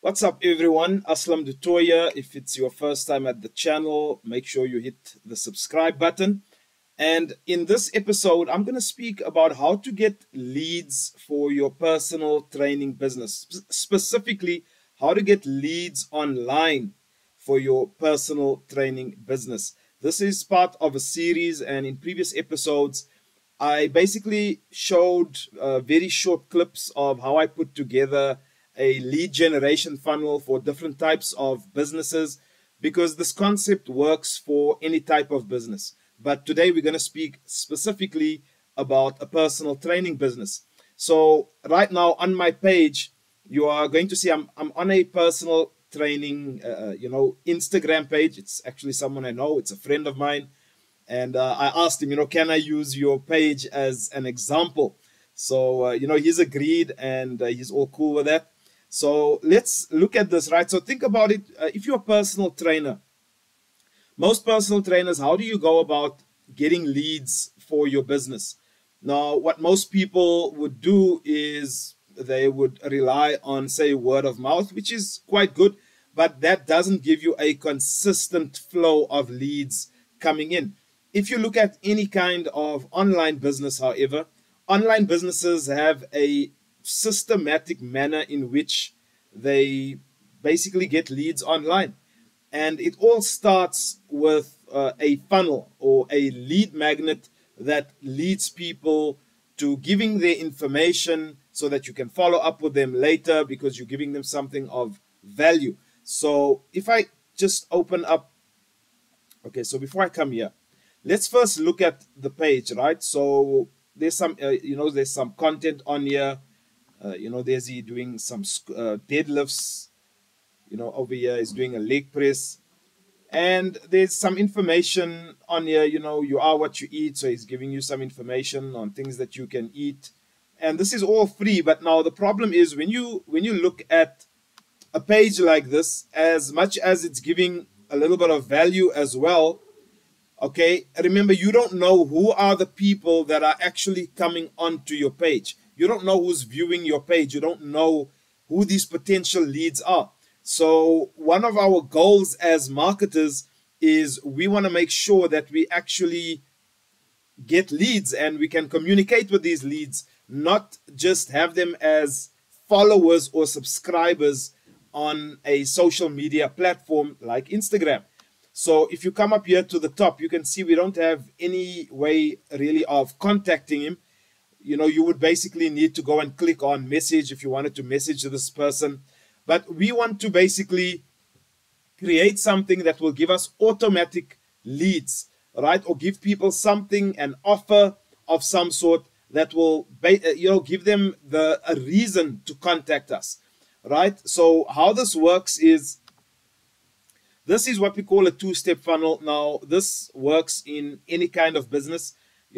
What's up, everyone? Aslam Du Toit. If it's your first time at the channel, make sure you hit the subscribe button. And in this episode, I'm going to speak about how to get leads for your personal training business. Specifically, how to get leads online for your personal training business. This is part of a series, and in previous episodes, I basically showed very short clips of how I put together a lead generation funnel for different types of businesses, because this concept works for any type of business. But today we're going to speak specifically about a personal training business. So right now on my page, you are going to see I'm on a personal training, Instagram page. It's actually someone I know. It's a friend of mine. And I asked him, can I use your page as an example? So, he's agreed, and he's all cool with that. So let's look at this, right? So think about it. If you're a personal trainer, most personal trainers, how do you go about getting leads for your business? Now, what most people would do is they would rely on, say, word of mouth, which is quite good, but that doesn't give you a consistent flow of leads coming in. If you look at any kind of online business, however, online businesses have a systematic manner in which they basically get leads online. And it all starts with a funnel or a lead magnet that leads people to giving their information so that you can follow up with them later because you're giving them something of value. So if I just open up, okay, so before I come here, let's first look at the page, right? So there's some, there's some content on here. There's he doing some deadlifts. Over here is doing a leg press. And there's some information on here, you are what you eat. So he's giving you some information on things that you can eat. And this is all free. But now the problem is when you look at a page like this, as much as it's giving a little bit of value as well, okay, remember, you don't know who are the people that are actually coming onto your page. You don't know who's viewing your page. You don't know who these potential leads are. So one of our goals as marketers is we want to make sure that we actually get leads and we can communicate with these leads, not just have them as followers or subscribers on a social media platform like Instagram. So if you come up here to the top, you can see we don't have any way really of contacting him. You would basically need to go and click on message if you wanted to message this person. But we want to basically create something that will give us automatic leads, right? Or give people something, an offer of some sort that will, give them a reason to contact us, right? So how this works is, this is what we call a two-step funnel. Now, this works in any kind of business.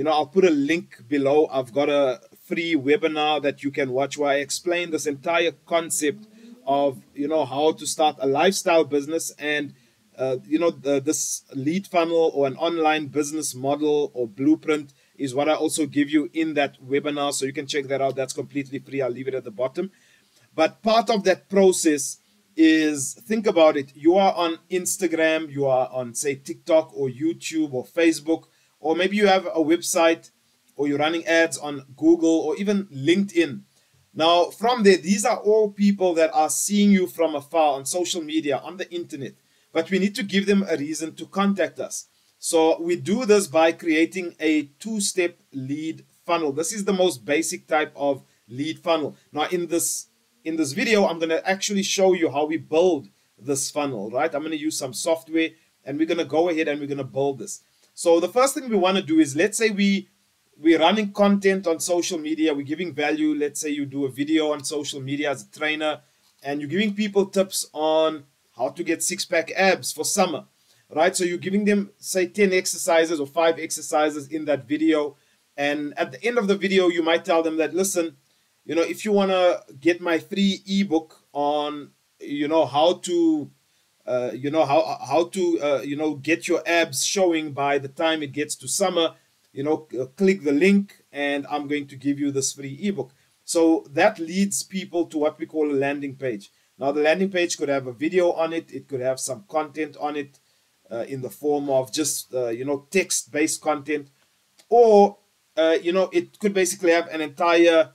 I'll put a link below. I've got a free webinar that you can watch where I explain this entire concept of, how to start a lifestyle business. And, this lead funnel or an online business model or blueprint is what I also give you in that webinar. So you can check that out. That's completely free. I'll leave it at the bottom. But part of that process is, think about it. You are on Instagram, you are on, say, TikTok or YouTube or Facebook, or maybe you have a website or you're running ads on Google or even LinkedIn. Now, from there, these are all people that are seeing you from afar on social media, on the internet, but we need to give them a reason to contact us. So we do this by creating a two-step lead funnel. This is the most basic type of lead funnel. Now, in this video, I'm going to actually show you how we build this funnel, right? I'm going to use some software and we're going to go ahead and we're going to build this. So the first thing we want to do is, let's say we're running content on social media, we're giving value. Let's say you do a video on social media as a trainer and you're giving people tips on how to get six-pack abs for summer, right? So you're giving them, say, 10 exercises or 5 exercises in that video. And at the end of the video, you might tell them that, listen, if you want to get my free ebook on, how to, get your abs showing by the time it gets to summer, click the link and I'm going to give you this free ebook. So that leads people to what we call a landing page. Now, the landing page could have a video on it. It could have some content on it in the form of just, text-based content. Or, it could basically have an entire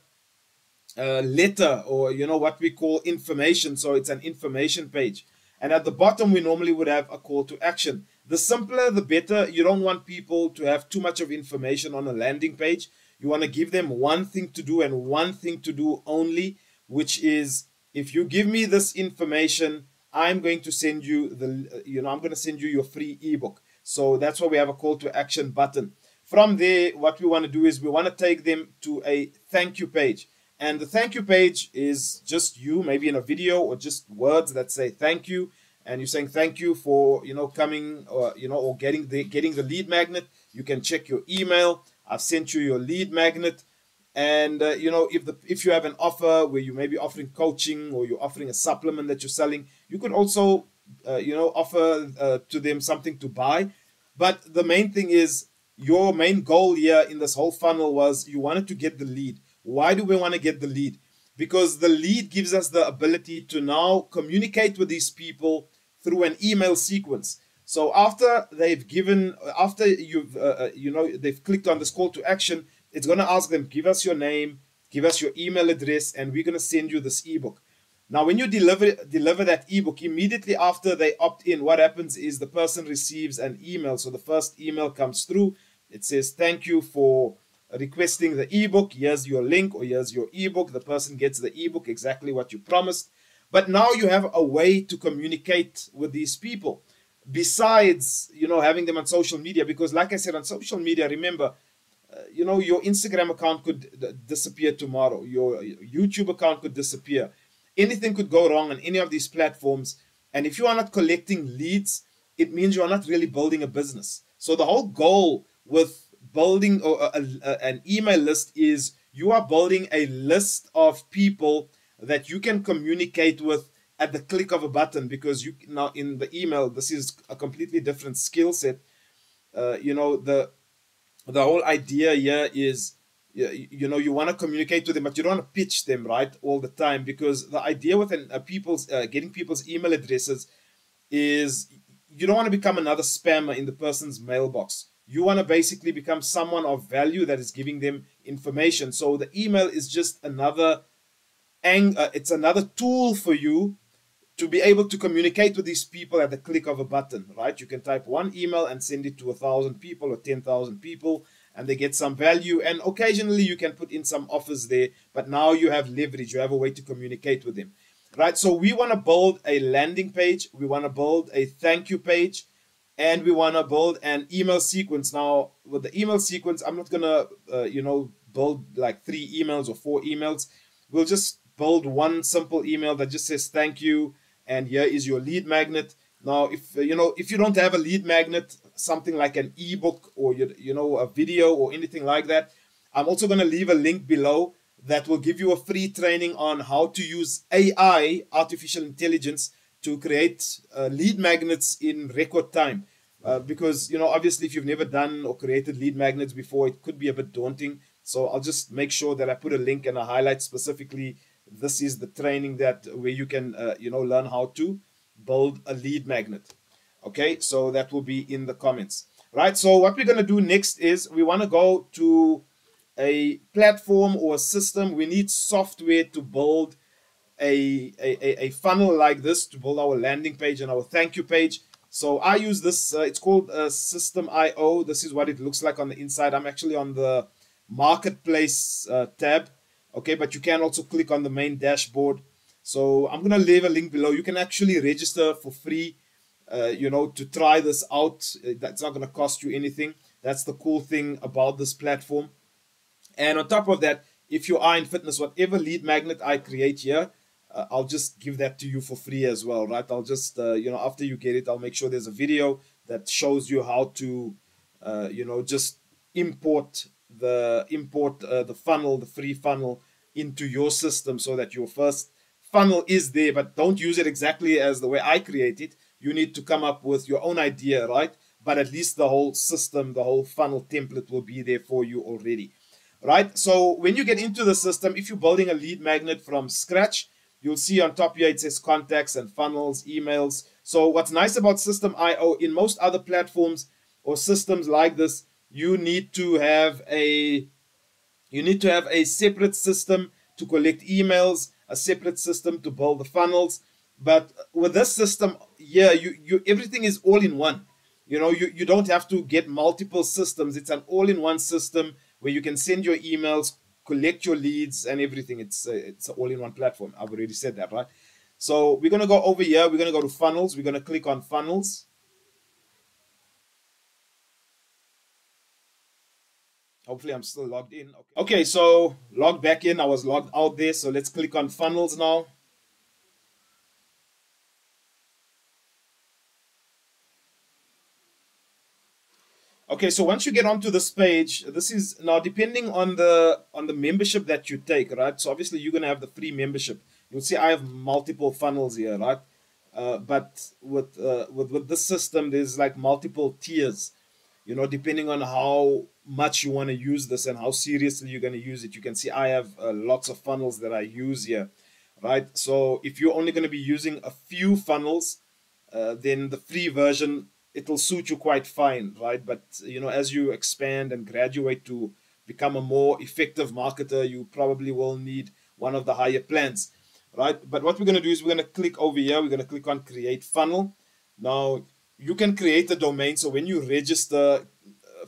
letter, or what we call information. So it's an information page, and at the bottom we normally would have a call to action. The simpler the better. You don't want people to have too much of information on a landing page. You want to give them one thing to do, and one thing to do only, which is, if you give me this information, I'm going to send you I'm going to send you your free ebook. So that's why we have a call to action button. From there, what we want to do is we want to take them to a thank you page. And the thank you page is just you, maybe in a video, or just words that say thank you. And you're saying thank you for, coming, or, or getting the lead magnet. You can check your email. I've sent you your lead magnet. And, if you have an offer where you may be offering coaching, or you're offering a supplement that you're selling, you could also, offer to them something to buy. But the main thing is, your main goal here in this whole funnel was you wanted to get the lead. Why do we want to get the lead? Because the lead gives us the ability to now communicate with these people through an email sequence. So after they've clicked on this call to action, it's going to ask them, give us your name, give us your email address, and we're going to send you this ebook. Now, when you deliver that ebook, immediately after they opt in, what happens is the person receives an email. So the first email comes through. It says, thank you for requesting the ebook. Here's your link, or here's your ebook. The person gets the ebook, exactly what you promised. But now you have a way to communicate with these people besides, having them on social media. Because like I said, on social media, remember, your Instagram account could disappear tomorrow. Your YouTube account could disappear. Anything could go wrong on any of these platforms. And if you are not collecting leads, it means you are not really building a business. So the whole goal with building an email list is you are building a list of people that you can communicate with at the click of a button. Because now in the email, this is a completely different skill set. The whole idea here is, you want to communicate with them, but you don't want to pitch them right all the time. Because the idea with getting people's email addresses is you don't want to become another spammer in the person's mailbox. You want to basically become someone of value that is giving them information. So the email is just another it's another tool for you to be able to communicate with these people at the click of a button, right? You can type one email and send it to 1,000 people or 10,000 people, and they get some value. And occasionally you can put in some offers there, but now you have leverage. You have a way to communicate with them, right? So we want to build a landing page. We want to build a thank you page, and we want to build an email sequence. Now, with the email sequence, I'm not going to, build like 3 emails or 4 emails. We'll just build one simple email that just says thank you, and here is your lead magnet. Now, if you don't have a lead magnet, something like an ebook or a video or anything like that, I'm also going to leave a link below that will give you a free training on how to use AI, artificial intelligence, to create lead magnets in record time. Because obviously, if you've never done or created lead magnets before, it could be a bit daunting. So I'll just make sure that I put a link and I highlight specifically this is the training where you can learn how to build a lead magnet. Okay, so that will be in the comments, right? So what we're going to do next is we want to go to a platform or a system. We need software to build a funnel like this, to build our landing page and our thank you page. So I use this, it's called System.io. This is what it looks like on the inside. I'm actually on the marketplace tab. Okay, but you can also click on the main dashboard. So I'm going to leave a link below. You can actually register for free, to try this out. That's not going to cost you anything. That's the cool thing about this platform. And on top of that, if you are in fitness, whatever lead magnet I create here, I'll just give that to you for free as well, right? I'll just, after you get it, I'll make sure there's a video that shows you how to, just import the funnel, the free funnel, into your system so that your first funnel is there. But don't use it exactly as the way I create it. You need to come up with your own idea, right? But at least the whole system, the whole funnel template will be there for you already, right? So when you get into the system, if you're building a lead magnet from scratch, you'll see on top here it says contacts and funnels, emails. So what's nice about System.io, in most other platforms or systems like this, you need to have a separate system to collect emails, a separate system to build the funnels. But with this system, yeah, you everything is all in one. You don't have to get multiple systems. It's an all-in-one system where you can send your emails, collect your leads, and everything. It's an all-in-one platform. I've already said that, right? So we're gonna go over here. We're gonna go to funnels. We're gonna click on funnels. Hopefully I'm still logged in. Okay, so logged back in. I was logged out there. So let's click on funnels now. Okay, so once you get onto this page, this is now depending on the membership that you take, right? So obviously you're gonna have the free membership. You'll see I have multiple funnels here, right? But with this system, there's like multiple tiers. Depending on how much you want to use this and how seriously you're going to use it. You can see I have lots of funnels that I use here, right? So if you're only going to be using a few funnels, then the free version, it'll suit you quite fine, right? But as you expand and graduate to become a more effective marketer, you probably will need one of the higher plans, right? But what we're going to do is we're going to click over here. We're going to click on create funnel. Now you can create a domain. So when you register,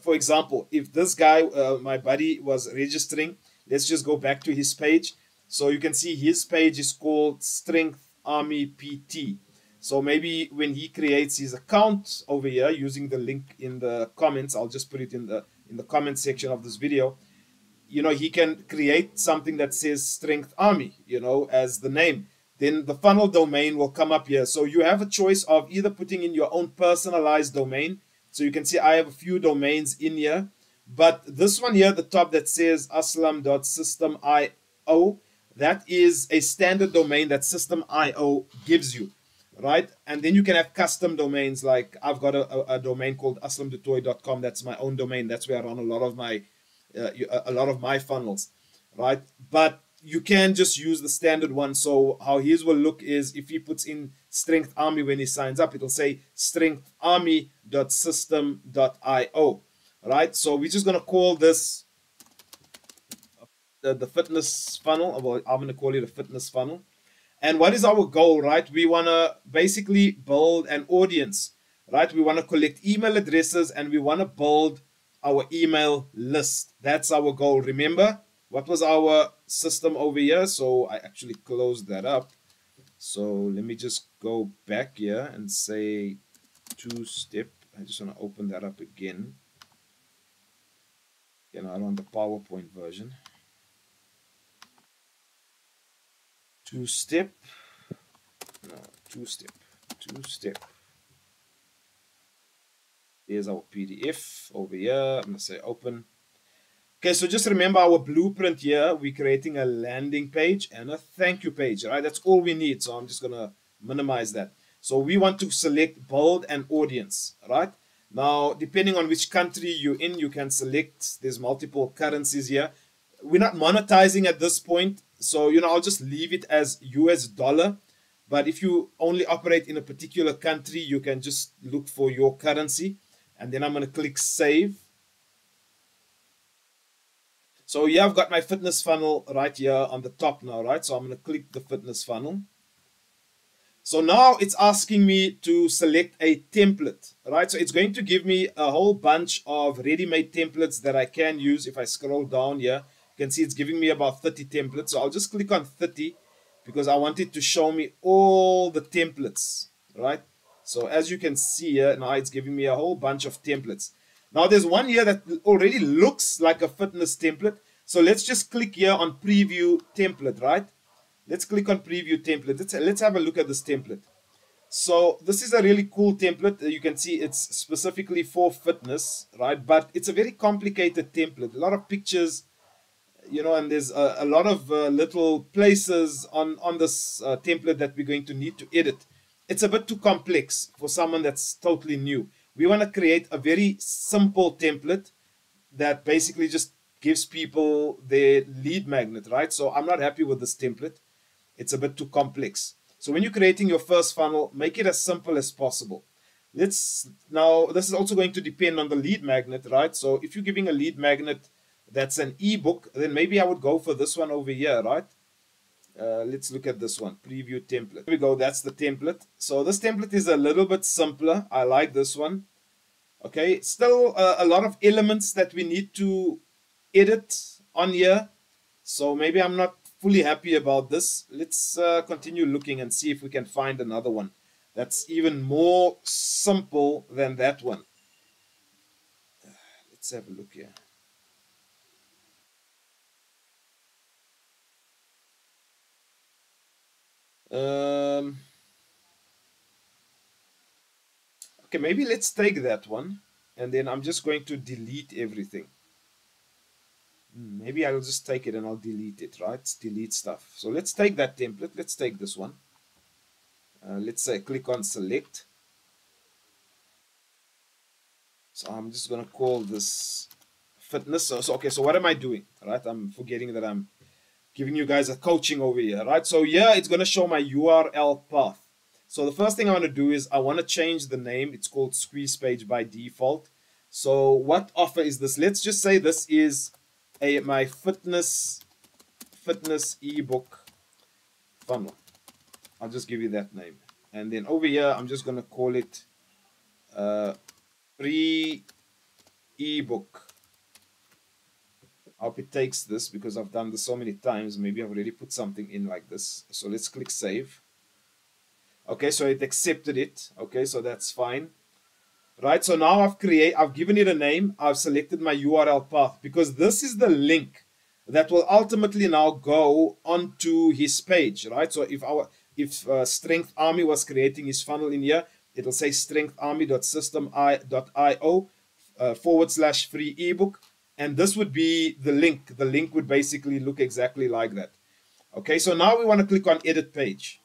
for example, if this guy, my buddy, was registering, let's just go back to his page. So you can see his page is called Strength Army PT. So maybe when he creates his account over here using the link in the comments, I'll just put it in the comment section of this video. He can create something that says Strength Army, as the name. Then the funnel domain will come up here. So you have a choice of either putting in your own personalized domain. So you can see I have a few domains in here. But this one here at the top that says aslam.system.io, that is a standard domain that System.io gives you, right? And then you can have custom domains. Like I've got a domain called aslamdutoit.com. That's my own domain. That's where I run a lot of my funnels, right? But you can just use the standard one. So how his will look is if he puts in Strength Army when he signs up, it'll say strengtharmy.system.io, right? So we're just going to call this the fitness funnel. Well, I'm going to call it a fitness funnel. And what is our goal, right? We want to basically build an audience, right? We want to collect email addresses and we want to build our email list. That's our goal. Remember, what was our system over here? So I actually closed that up. So let me just go back here and say two-step. I just want to open that up again. I want the PowerPoint version. Two-step. No, two-step. Here's our PDF over here. I'm going to say open. Okay, so just remember our blueprint here. We're creating a landing page and a thank you page, right? That's all we need. So I'm just going to minimize that. So we want to select build an audience, right? Now, depending on which country you're in, you can select. There's multiple currencies here. We're not monetizing at this point. So, I'll just leave it as US dollar. But if you only operate in a particular country, you can just look for your currency. And then I'm going to click save. So yeah, I've got my fitness funnel right here on the top now, right? So I'm going to click the fitness funnel. So now it's asking me to select a template, right? So it's going to give me a whole bunch of ready-made templates that I can use. If I scroll down here, you can see it's giving me about 30 templates. So I'll just click on 30 because I want it to show me all the templates, right? So as you can see here, now it's giving me a whole bunch of templates. Now there's one here that already looks like a fitness template. So let's just click here on preview template, right? Let's click on preview template. Let's have a look at this template. So this is a really cool template. You can see it's specifically for fitness, right? But it's a very complicated template. A lot of pictures, and there's a lot of little places on this template that we're going to need to edit. It's a bit too complex for someone that's totally new. We want to create a very simple template that basically just gives people their lead magnet, right? So I'm not happy with this template. it's a bit too complex. So when you're creating your first funnel, make it as simple as possible. Now, this is also going to depend on the lead magnet, right? So if you're giving a lead magnet that's an ebook, then maybe I would go for this one over here, right? Let's look at this one, preview template. Here we go, that's the template. So this template is a little bit simpler. I like this one. Okay, still a lot of elements that we need to edit on here. So maybe I'm not fully happy about this. Let's continue looking and see if we can find another one that's even more simple than that one. Let's have a look here. Okay, maybe let's take that one, and then I'm just going to delete everything. Maybe I'll just take it and I'll delete it, right? Delete stuff. So let's take that template. Let's take this one. Let's say click on select. So I'm just going to call this fitness. Okay, so what am I doing? Right? I'm forgetting that I'm giving you guys a coaching over here, right? So here it's going to show my URL path. So the first thing I want to do is I want to change the name. It's called squeeze page by default. So what offer is this? Let's just say this is my fitness ebook funnel. I'll just give you that name. And then over here, I'm just going to call it free ebook. I hope it takes this because I've done this so many times. Maybe I've already put something in like this. So let's click save. Okay, so it accepted it. Okay, so that's fine. Right, so now I've given it a name. I've selected my URL path because this is the link that will ultimately now go onto his page, right? So if Strength Army was creating his funnel in here, it'll say strengtharmy.system.io / free ebook, and this would be the link. The link would basically look exactly like that. Okay, so now we want to click on edit page.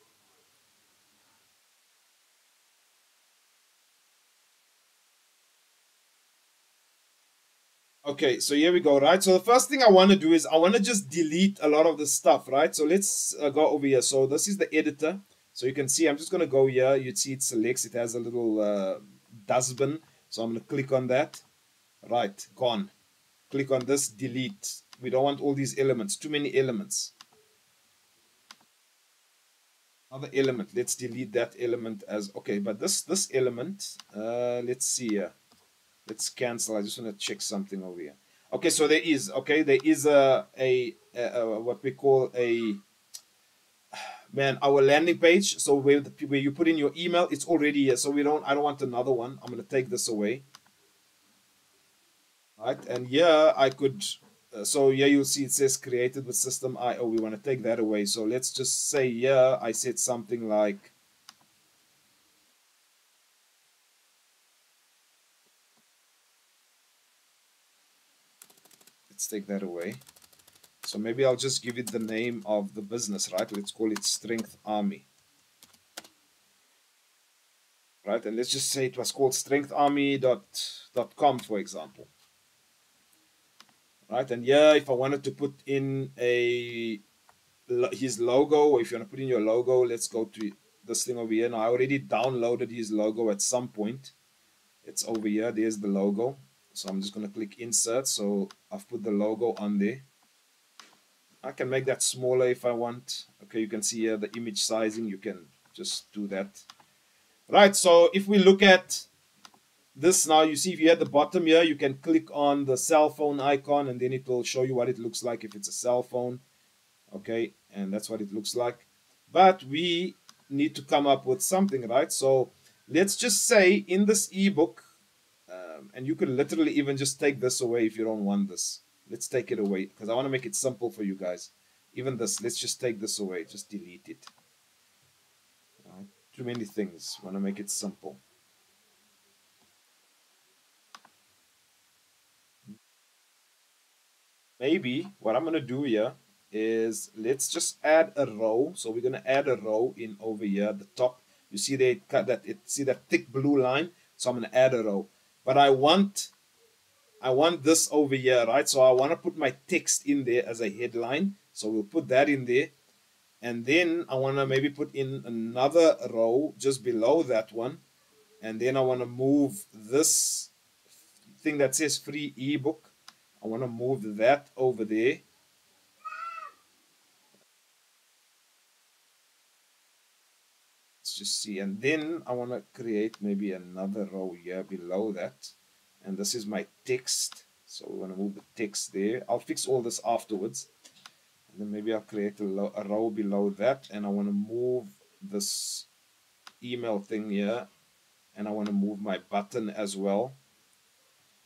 Okay, so here we go, right? So the first thing I want to do is I want to just delete a lot of the stuff, right? So let's go over here. So this is the editor. So you can see I'm just going to go here. You'd see it selects. It has a little dustbin. So I'm going to click on that. Right, gone. Click on this, delete. We don't want all these elements. Too many elements. Another element. Let's delete that element as okay. But this element, let's see here. Let's cancel. I just want to check something over here. Okay, so there is a what we call our landing page. So where you put in your email, it's already here. So I don't want another one. I'm going to take this away. Right, and here I could. So here you'll see it says created with system.io. We want to take that away. So let's just say here I said something like. Let's take that away. So maybe I'll just give it the name of the business, right? Let's call it Strength Army. Right, and let's just say it was called strengtharmy.com, for example. Right, and yeah, if I wanted to put in his logo, or if you want to put in your logo, let's go to this thing over here. Now I already downloaded his logo at some point. It's over here. There's the logo. So I'm just going to click insert. So I've put the logo on there. I can make that smaller if I want. Okay, you can see here the image sizing. You can just do that. Right, so if we look at this now, you see if you're at the bottom here, you can click on the cell phone icon and then it will show you what it looks like if it's a cell phone. Okay, and that's what it looks like. But we need to come up with something, right? So let's just say in this ebook, and you could literally even just take this away if you don't want this. Let's take it away because I want to make it simple for you guys. Even this, let's just take this away. Just delete it. Right. Too many things. Want to make it simple. Maybe what I'm going to do here is let's just add a row. So we're going to add a row in over here at the top. You see see that thick blue line. So I'm going to add a row. But I want this over here, right? So I want to put my text in there as a headline. So we'll put that in there. And then I want to maybe put in another row just below that one. And then I want to move this thing that says free ebook. I want to move that over there. Let's just see. And then I want to create maybe another row here below that. And this is my text. So we want to move the text there. I'll fix all this afterwards. And then maybe I'll create a row below that. And I want to move this email thing here. And I want to move my button as well.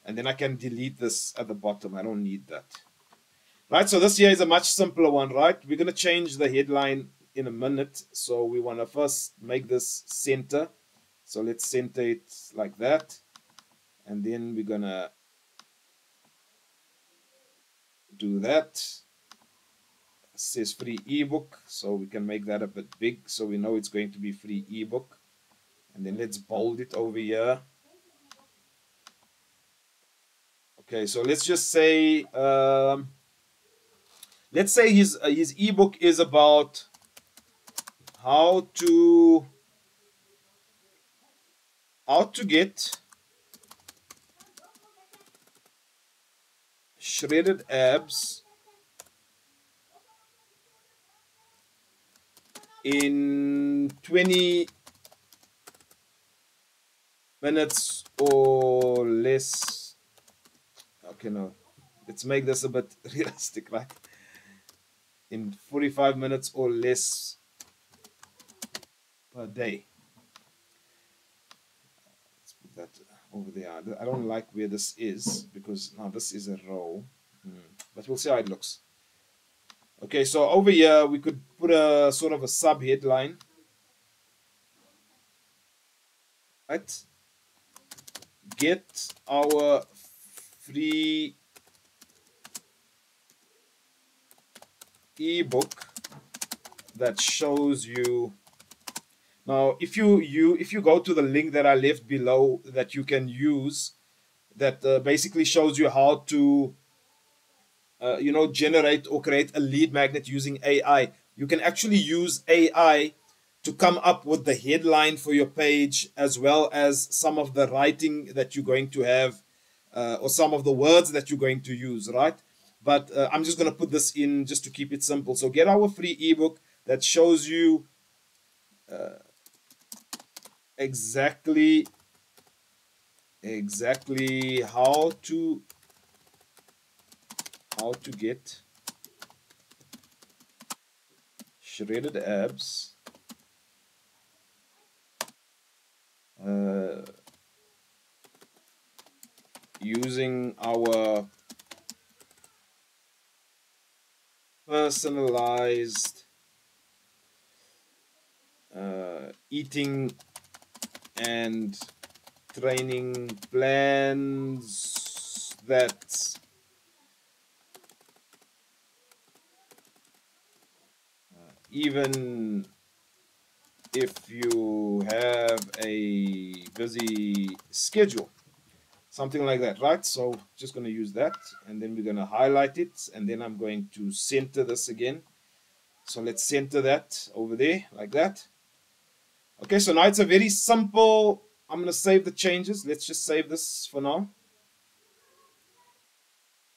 And then I can delete this at the bottom. I don't need that. Right, so this here is a much simpler one, right? We're going to change the headline in a minute. So we want to first make this center. So let's center it like that. And then we're going to do that. It says free ebook. So we can make that a bit big so we know it's going to be free ebook. And then let's bold it over here. Okay, so let's just say, let's say his ebook is about how to get shredded abs in 20 minutes or less. Okay, no, let's make this a bit realistic, right? In 45 minutes or less per day. Let's put that over there. I don't like where this is because now this is a row, but we'll see how it looks. Okay, so over here we could put a sort of a sub headline, right? Get our free ebook that shows you. Now if you go to the link that I left below that you can use, that basically shows you how to generate or create a lead magnet using AI. You can actually use AI to come up with the headline for your page, as well as some of the writing that you're going to have, or some of the words that you're going to use, right? But I'm just going to put this in just to keep it simple. So get our free ebook that shows you exactly how to get shredded abs using our personalized eating and training plans that even if you have a busy schedule, something like that, right? So just going to use that, and then we're going to highlight it, and then I'm going to center this again. So let's center that over there like that. Okay, so now it's a very simple. I'm going to save the changes. Let's just save this for now.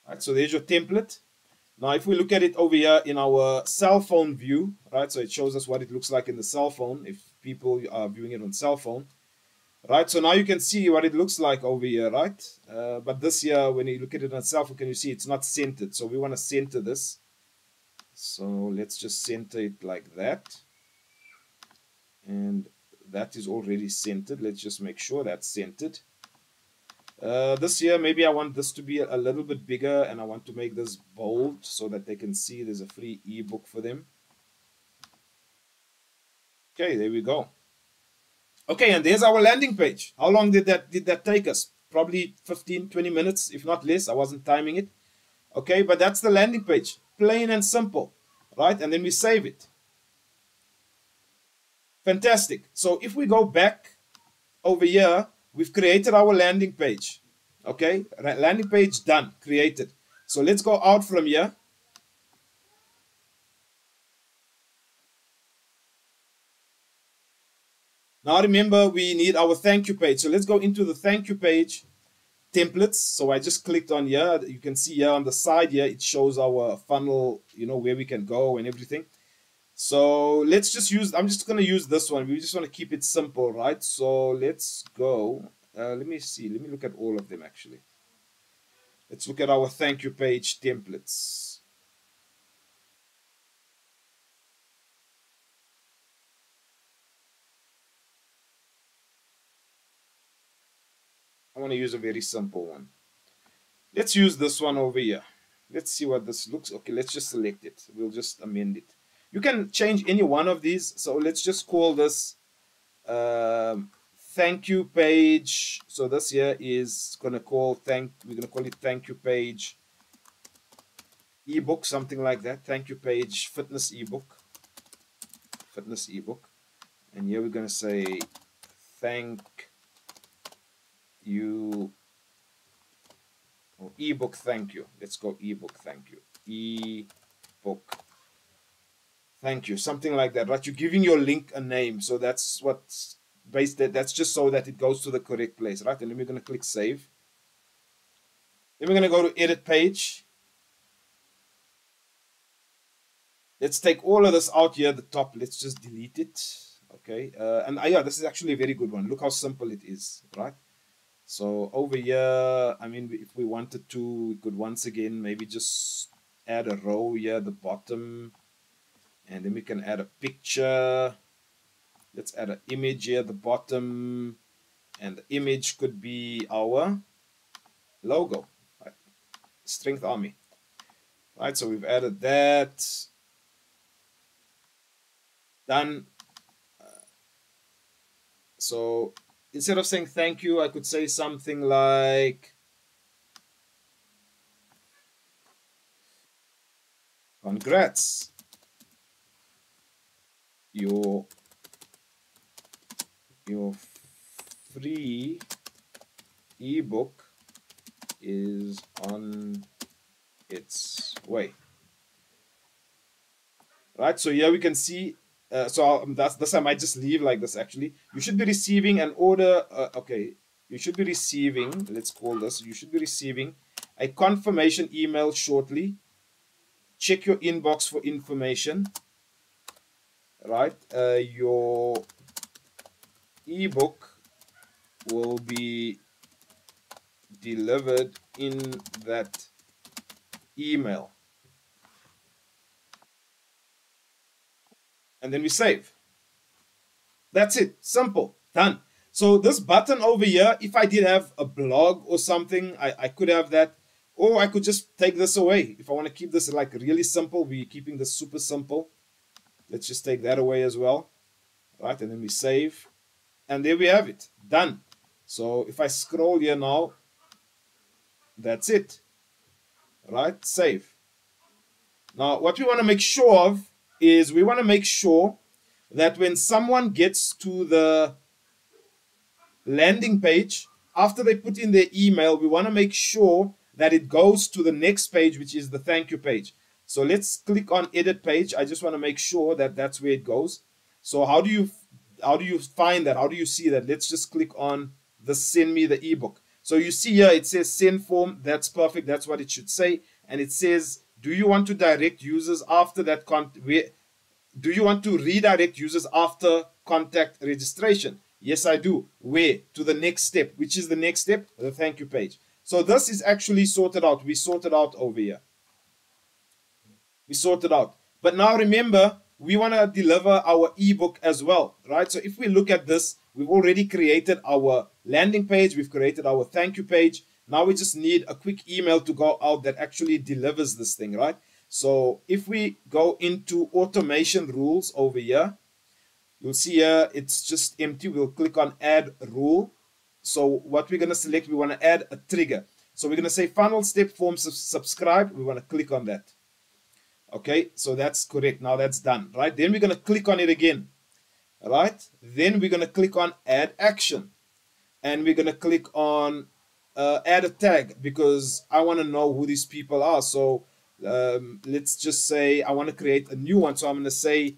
All right, so there's your template. Now, if we look at it over here in our cell phone view, right, so it shows us what it looks like in the cell phone if people are viewing it on cell phone, right? So now you can see what it looks like over here, right? But this here, when you look at it on cell phone, can you see it's not centered? So we want to center this. So let's just center it like that. And that is already centered. Let's just make sure that's centered. This here, maybe I want this to be a little bit bigger, and I want to make this bold so that they can see there's a free ebook for them. Okay, there we go. Okay, and there's our landing page. How long did that take us? Probably 15-20 minutes, if not less. I wasn't timing it. Okay, but that's the landing page. Plain and simple, right? And then we save it. Fantastic. So if we go back over here, we've created our landing page. Okay, landing page done, created. So let's go out from here. Now remember, we need our thank you page. So let's go into the thank you page templates. So I just clicked on here. You can see here on the side here, it shows our funnel, where we can go and everything. So let's just use, I'm just going to use this one. We just want to keep it simple, right? So let's go. Let me see. Let me look at all of them actually. Let's look at our thank you page templates. I want to use a very simple one. Let's use this one over here. Let's see what this looks. Okay, let's just select it. We'll just amend it. You can change any one of these. So let's just call this thank you page. So this here is gonna call we're gonna call it thank you page ebook, something like that. Thank you page fitness ebook. And here we're gonna say thank you, or ebook thank you. Let's go ebook thank you. Ebook thank you, something like that, right? You're giving your link a name, so that's what's based that. That's just so that it goes to the correct place, right? And then we're going to click save. Then we're going to go to edit page. Let's take all of this out here at the top. Let's just delete it. Okay, and yeah, this is actually a very good one. Look how simple it is, right? So over here, I mean, if we wanted to, we could once again maybe just add a row here at the bottom. And then we can add a picture. Let's add an image here at the bottom. And the image could be our logo, right? Strength Army. Right, so we've added that. Done. So instead of saying thank you, I could say something like congrats. Your free ebook is on its way. Right, so here we can see, this I might just leave like this actually. You should be receiving an order, okay, you should be receiving, let's call this, you should be receiving a confirmation email shortly. Check your inbox for information. Right, your ebook will be delivered in that email. And then we save. That's it. Simple. Done. So this button over here, if I did have a blog or something, I could have that. Or I could just take this away. If I want to keep this like really simple, we're keeping this super simple. Let's just take that away as well. Right, and then we save. And there we have it. Done. So if I scroll here now, that's it. Right, save. Now what we want to make sure of is we want to make sure that when someone gets to the landing page, after they put in their email, we want to make sure that it goes to the next page, which is the thank you page. So let's click on edit page. I just want to make sure that that's where it goes. So how do you find that? How do you see that? Let's just click on the send me the ebook. So you see here it says send form. That's perfect. That's what it should say. And it says, do you want to direct users after that do you want to redirect users after contact registration? Yes, I do. Where? To the next step. Which is the next step? The thank you page. So this is actually sorted out. We sorted out over here. We sorted out. But now remember, we want to deliver our ebook as well, right? So if we look at this, we've already created our landing page. We've created our thank you page. Now we just need a quick email to go out that actually delivers this thing, right? So if we go into automation rules over here, you'll see here it's just empty. We'll click on add rule. So what we're going to select, we want to add a trigger. So we're going to say funnel step form subscribe. We want to click on that. Okay, so that's correct. Now that's done, right? Then we're going to click on it again, right? Then we're going to click on add action. And we're going to click on add a tag because I want to know who these people are. So let's just say I want to create a new one. So I'm going to say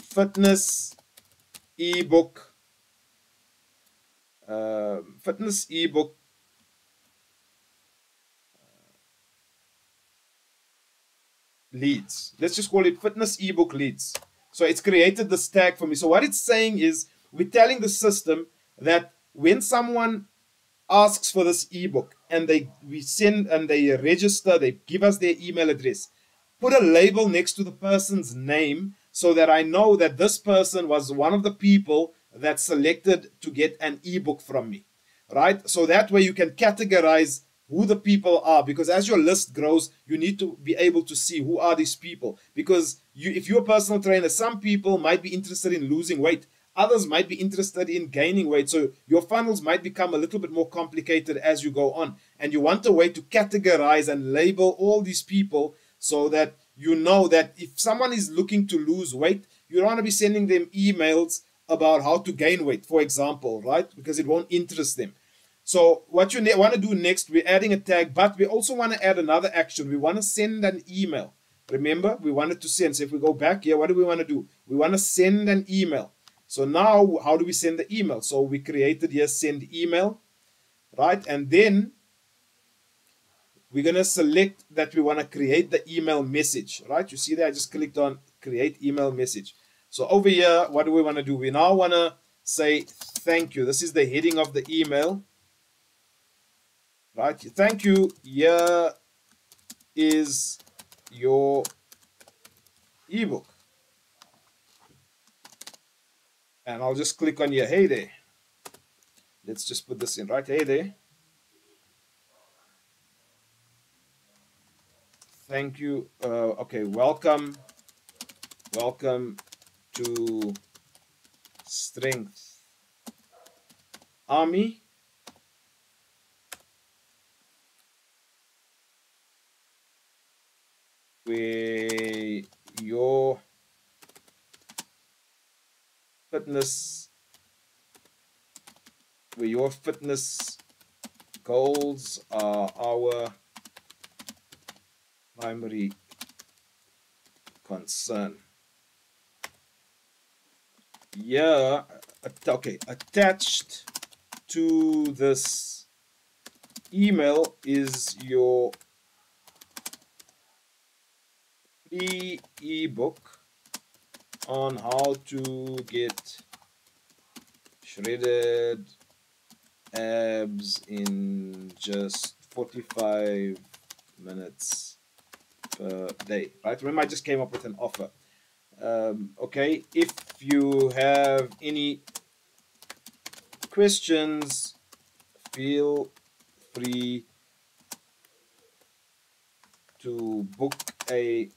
fitness ebook fitness ebook leads. Let's just call it fitness ebook leads. So it's created this tag for me. So what it's saying is we're telling the system that when someone asks for this ebook and we send and they register, they give us their email address, put a label next to the person's name so that I know that this person was one of the people that selected to get an ebook from me, right? So that way you can categorize who the people are, because as your list grows, you need to be able to see who are these people. Because if you're a personal trainer, some people might be interested in losing weight, others might be interested in gaining weight. So your funnels might become a little bit more complicated as you go on. And you want a way to categorize and label all these people so that you know that if someone is looking to lose weight, you don't want to be sending them emails about how to gain weight, for example, right? Because it won't interest them. So what you want to do next, we're adding a tag, but we also want to add another action. We want to send an email. Remember, we wanted to send. So if we go back here, what do we want to do? We want to send an email. So now, how do we send the email? So we created here, send email, right? And then we're going to select that we want to create the email message, right? You see there, I just clicked on create email message. So over here, what do we want to do? We now want to say thank you. This is the heading of the email. Right, thank you. Here is your ebook. And I'll just click on here. Hey there. Let's just put this in, right? Hey there. Thank you. Okay, welcome. Welcome to Strength Army. Where your fitness goals are our primary concern. Yeah, okay, attached to this email is your free ebook on how to get shredded abs in just 45 minutes per day, right? Remember, I just came up with an offer. Okay, if you have any questions, feel free to book a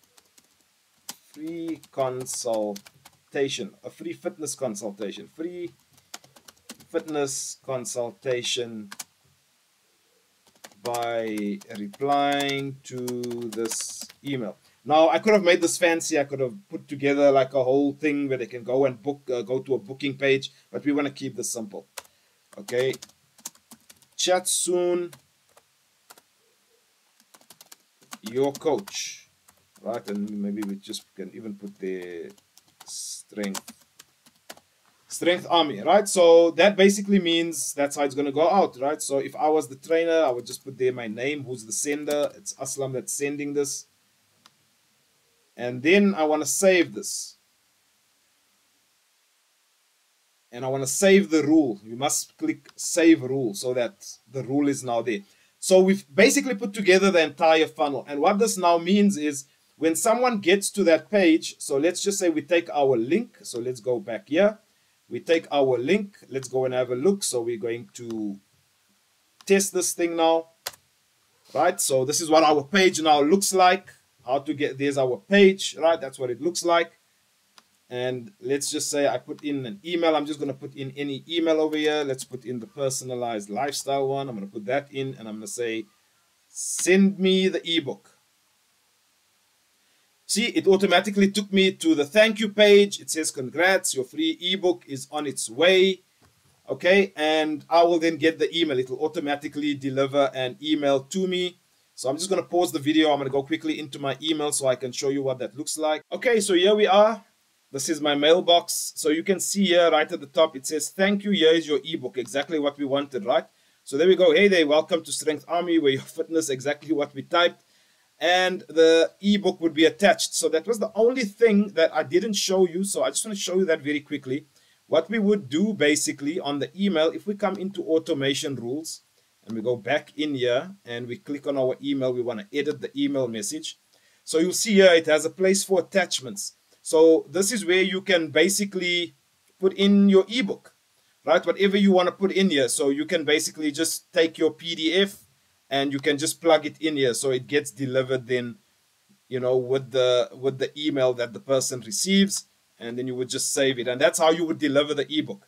free consultation, a free fitness consultation, by replying to this email. Now, I could have made this fancy. I could have put together like a whole thing where they can go and book, go to a booking page, but we want to keep this simple. Okay, chat soon, your coach. Right, and maybe we just can even put the strength army, right? So that basically means that's how it's going to go out, right? So if I was the trainer, I would just put there my name, who's the sender. It's Aslam that's sending this. And then I want to save this. And I want to save the rule. You must click save rule so that the rule is now there. So we've basically put together the entire funnel. And what this now means is when someone gets to that page, so let's just say we take our link. So let's go back here. We take our link. Let's go and have a look. So we're going to test this thing now. Right? So this is what our page now looks like. How to get, there's our page, right? That's what it looks like. And let's just say I put in an email. I'm just going to put in any email over here. Let's put in the personalized lifestyle one. I'm going to put that in and I'm going to say, send me the ebook. See, it automatically took me to the thank you page. It says, congrats, your free ebook is on its way. Okay, and I will then get the email. It will automatically deliver an email to me. So I'm just going to pause the video. I'm going to go quickly into my email so I can show you what that looks like. Okay, so here we are. This is my mailbox. So you can see here right at the top, it says, thank you, here is your ebook. Exactly what we wanted, right? So there we go. Hey there, welcome to Strength Army, where your fitness, exactly what we typed. And the ebook would be attached. So that was the only thing that I didn't show you. So I just want to show you that very quickly. What we would do basically on the email, if we come into automation rules and we go back in here and we click on our email, we want to edit the email message. So you'll see here it has a place for attachments. So this is where you can basically put in your ebook, right? Whatever you want to put in here. So you can basically just take your PDF and you can just plug it in here. So it gets delivered then, you know, with the email that the person receives, and then you would just save it. And that's how you would deliver the ebook,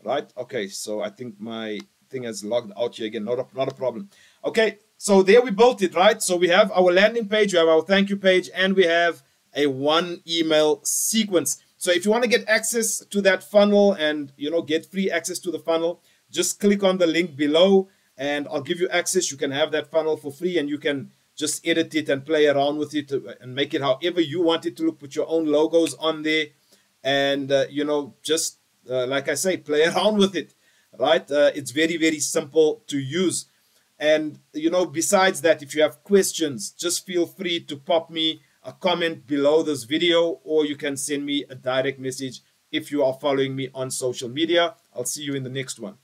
right? Okay, so I think my thing has logged out here again. Not a problem. Okay, so there we built it, right? So we have our landing page, we have our thank you page, and we have a one email sequence. So if you want to get access to that funnel and, you know, get free access to the funnel, just click on the link below and I'll give you access. You can have that funnel for free and you can just edit it and play around with it and make it however you want it to look. Put your own logos on there and, you know, just like I say, play around with it, right? It's very, very simple to use. And, you know, besides that, if you have questions, just feel free to pop me a comment below this video, or you can send me a direct message if you are following me on social media. I'll see you in the next one.